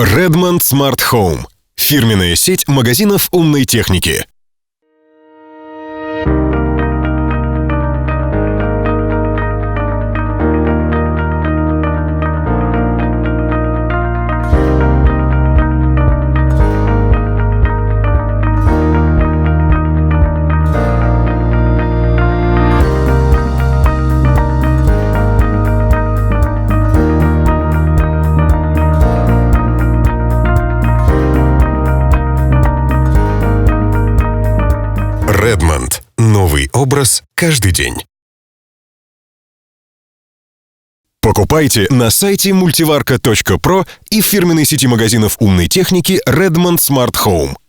Redmond Smart Home – фирменная сеть магазинов умной техники. Redmond. Новый образ каждый день. Покупайте на сайте multivarka.pro и в фирменной сети магазинов умной техники Redmond Smart Home.